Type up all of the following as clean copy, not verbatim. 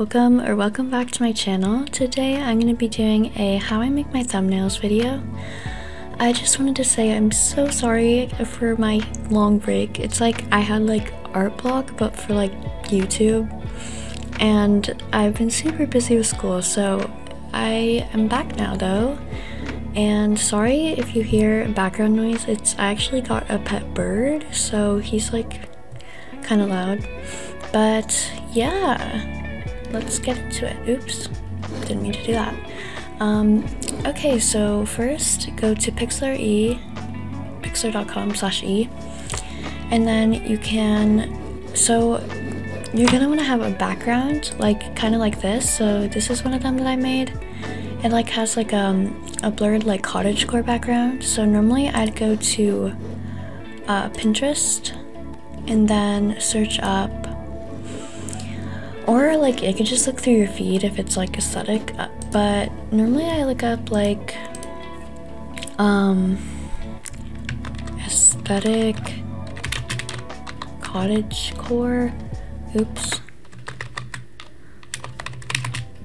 welcome back to my channel. Today I'm going to be doing a how I make my thumbnails video. I just wanted to say I'm so sorry for my long break. It's like I had like art block but for like YouTube, and I've been super busy with school, so I am back now though. And sorry if you hear background noise, I actually got a pet bird, so he's like kind of loud. But yeah, let's get into it. Oops, didn't mean to do that. Okay, so first go to pixlr.com/e, and then you can, so you're gonna want to have a background like kind of like this. So this is one of them that I made. It like has like a blurred like cottagecore background. So normally I'd go to Pinterest and then search up, or like you could just look through your feed if it's like aesthetic, but normally I look up like aesthetic cottagecore, oops,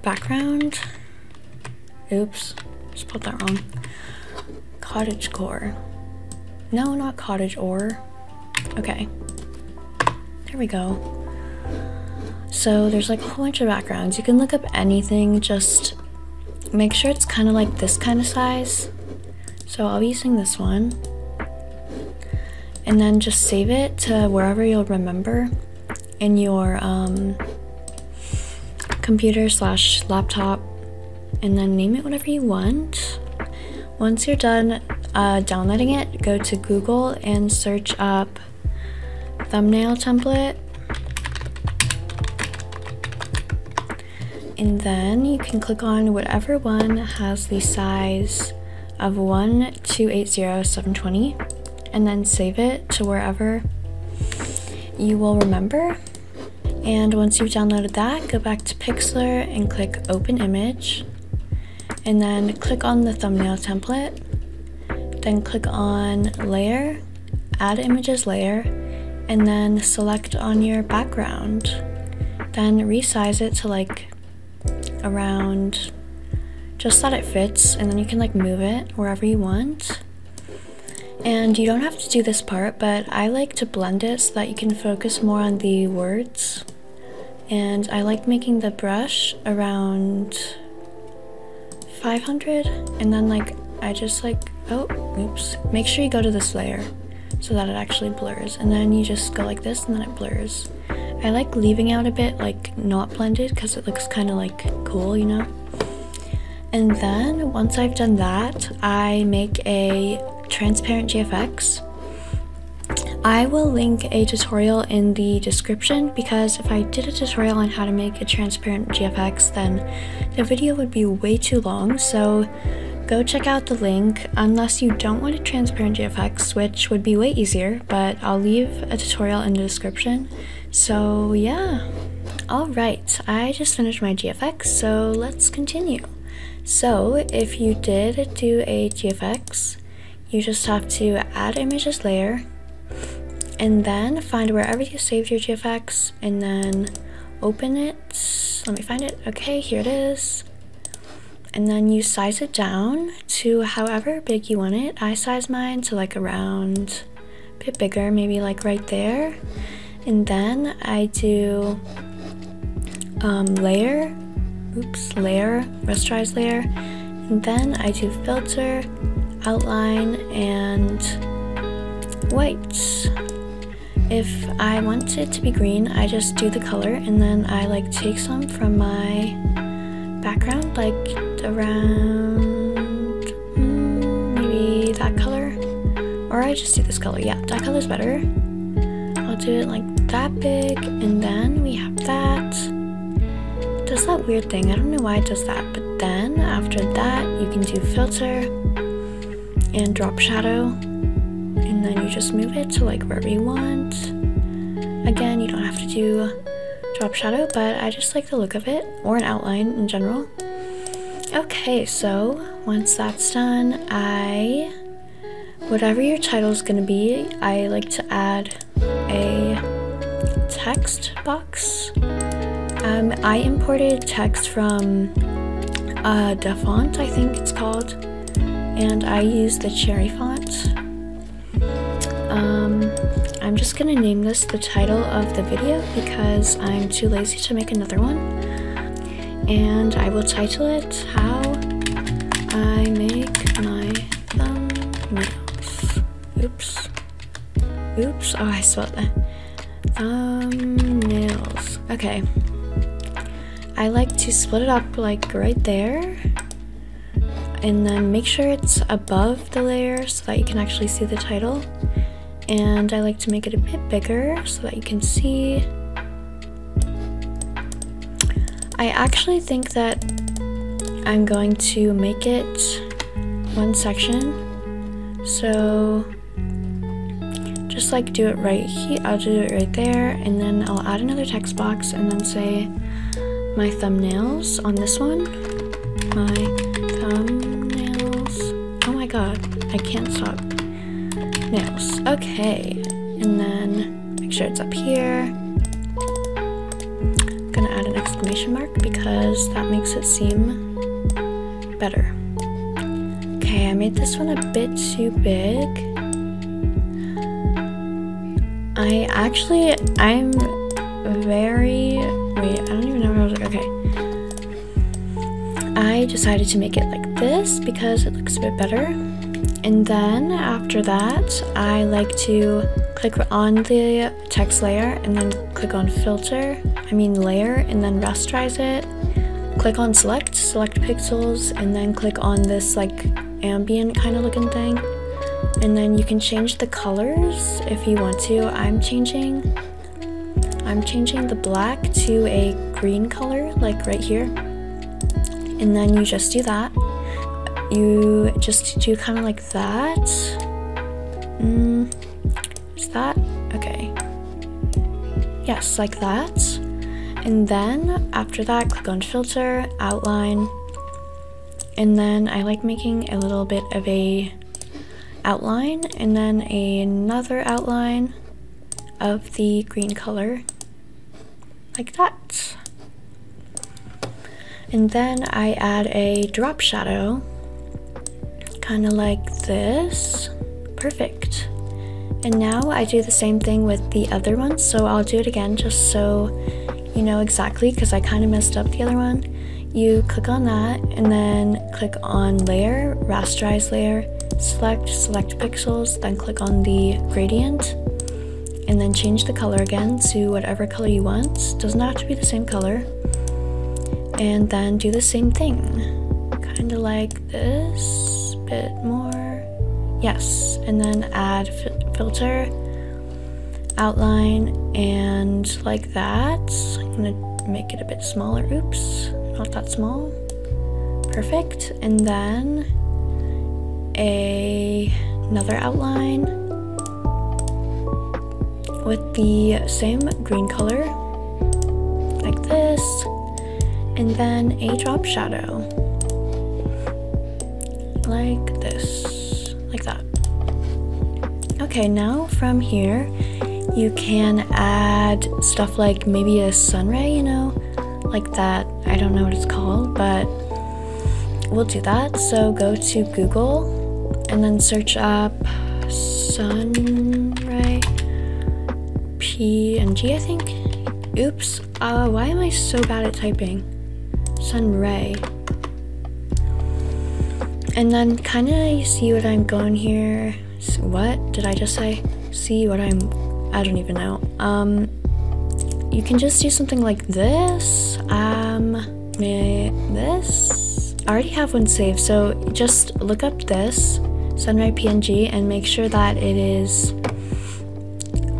background, oops, spelled that wrong, cottagecore, no, not cottage or, okay, there we go. So there's like a whole bunch of backgrounds. You can look up anything, just make sure it's kind of like this kind of size. So I'll be using this one, and then just save it to wherever you'll remember in your computer/laptop, and then name it whatever you want. Once you're done downloading it, go to Google and search up thumbnail template, and then you can click on whatever one has the size of 1280720, and then save it to wherever you will remember. And once you've downloaded that, go back to Pixlr and click open image, and then click on the thumbnail template, then click on layer, add images layer, and then select on your background, then resize it to like around, just that it fits, and then you can like move it wherever you want. And you don't have to do this part, but I like to blend it so that you can focus more on the words. And I like making the brush around 500, and then like I just like, oh oops, make sure you go to this layer so that it actually blurs, and then you just go like this and then it blurs. I like leaving out a bit like not blended because it looks kind of like cool, you know. And then once I've done that, I make a transparent GFX. I will link a tutorial in the description, because if I did a tutorial on how to make a transparent GFX, then the video would be way too long. So go check out the link, unless you don't want a transparent GFX, which would be way easier, but I'll leave a tutorial in the description. So yeah, alright, I just finished my GFX, so let's continue. So if you did do a GFX, you just have to add images layer, and then find wherever you saved your GFX, and then open it. Let me find it. Okay, here it is. And then you size it down to however big you want it. I size mine to like around a bit bigger, maybe like right there. And then I do layer, rasterize layer, and then I do filter, outline, and white. If I want it to be green, I just do the color, and then I like take some from my background, like around maybe that color, or I just do this color. Yeah, that color's better. I'll do it like that big, and then we have that. It does that weird thing, I don't know why it does that, but then after that you can do filter and drop shadow, and then you just move it to like wherever you want. Again, you don't have to do drop shadow, but I just like the look of it, or an outline in general. Okay, so once that's done, whatever your title is gonna be, I like to add a text box I imported text from the font, I think it's called, and I used the cherry font. I'm just gonna name this the title of the video because I'm too lazy to make another one. And I will title it How I Make My Thumbnails. Oops. Oops. Oh, I spelled that. Thumbnails. Okay. I like to split it up like right there. And then make sure it's above the layer so that you can actually see the title. And I like to make it a bit bigger so that you can see. I actually think that I'm going to make it one section. So just like do it right here, I'll do it right there, and then I'll add another text box and then say my thumbnails on this one. My thumbnails. Oh my god, I can't stop. Nails. Okay, and then make sure it's up here. I'm gonna add an exclamation mark because that makes it seem better. Okay, I made this one a bit too big. I'm very, wait, I don't even know what I was like, okay. I decided to make it like this because it looks a bit better. And then after that, I like to click on the text layer and then click on layer, and then rasterize it. Click on select pixels, and then click on this like ambient kind of looking thing. And then you can change the colors if you want to. I'm changing the black to a green color, like right here. And then you just do that. You just do kind of like that. Is that okay? Yes, like that. And then after that, click on filter, outline, and then I like making a little bit of a outline and then another outline of the green color, like that. And then I add a drop shadow, kind of like this. Perfect. And now I do the same thing with the other one, so I'll do it again just so you know exactly, because I kind of messed up the other one. You click on that and then click on layer, rasterize layer, select pixels, then click on the gradient and then change the color again to whatever color you want. Doesn't have to be the same color. And then do the same thing, kind of like this, bit more. Yes, and then add filter, outline, and like that. I'm gonna make it a bit smaller. Oops, not that small. Perfect. And then another outline with the same green color, like this, and then a drop shadow, like this, like that. Okay, now from here, you can add stuff like maybe a sun ray, you know, like that. I don't know what it's called, but we'll do that. So go to Google and then search up sun ray PNG, I think. Oops, why am I so bad at typing? Sun ray. And then kind of see what I'm going here. What did I just say? See what I don't even know. You can just do something like this. This. I already have one saved, so just look up this sunray PNG and make sure that it is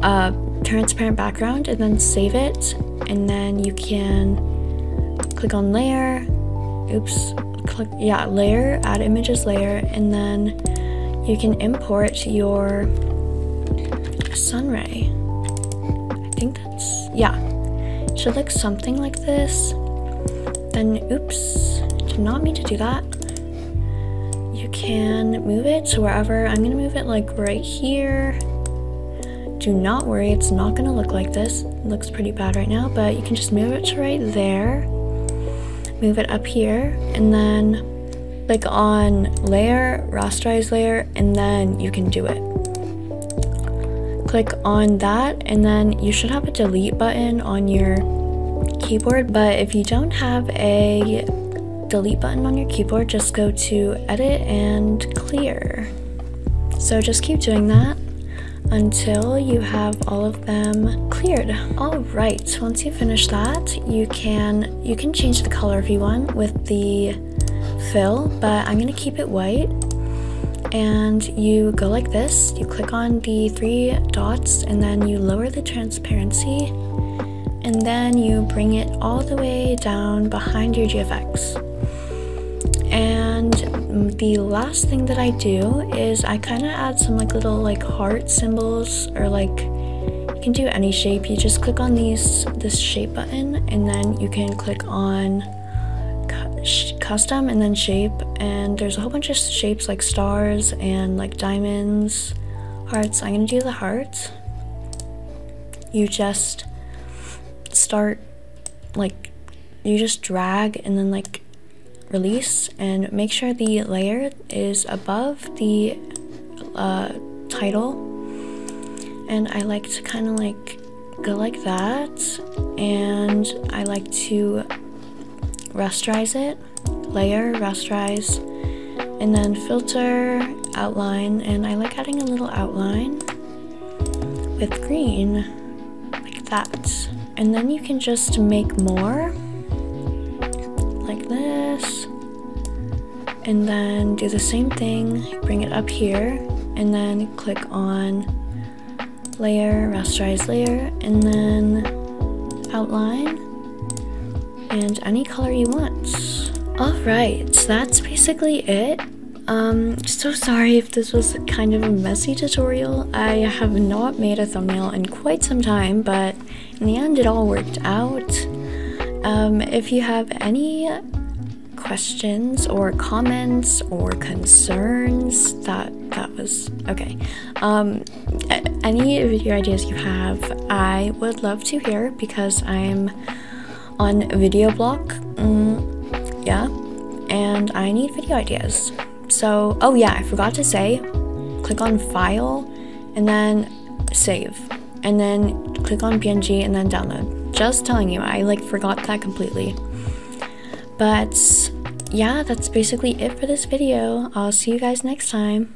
a transparent background, and then save it. And then you can click on layer. Oops. Layer, add images layer, and then you can import your sunray. I think that's, yeah. It should look something like this. Then, oops, did not mean to do that. You can move it to wherever. I'm gonna move it like right here. do not worry, it's not gonna look like this. It looks pretty bad right now, but you can just move it to right there, move it up here, and then click on layer, rasterize layer, and then you can do it. Click on that, and then you should have a delete button on your keyboard, but if you don't have a delete button on your keyboard, just go to edit and clear. So just keep doing that until you have all of them cleared. Alright, once you finish that, you can change the color if you want with the fill, but I'm gonna keep it white. And you go like this, you click on the 3 dots, and then you lower the transparency, and then you bring it all the way down behind your GFX. And the last thing that I do is I kind of add some like little like heart symbols, or like you can do any shape. You just click on this shape button, and then you can click on custom and then shape, and there's a whole bunch of shapes like stars and like diamonds, hearts. I'm gonna do the heart. You just start like, you just drag and then like release, and make sure the layer is above the title, and I like to kind of like go like that, and I like to rasterize it, layer, rasterize, and then filter, outline, and I like adding a little outline with green, like that. And then you can just make more, like this, and then do the same thing, bring it up here, and then click on layer, rasterize layer, and then outline, and any color you want. Alright, so that's basically it. So sorry if this was kind of a messy tutorial. I have not made a thumbnail in quite some time, but in the end it all worked out. If you have any questions or comments or concerns, that was okay. Any video ideas you have, I would love to hear, because I'm on video block, yeah, and I need video ideas. So, oh yeah, I forgot to say, click on file and then save, and then click on PNG and then download. Just telling you, I like forgot that completely. But yeah, that's basically it for this video. I'll see you guys next time.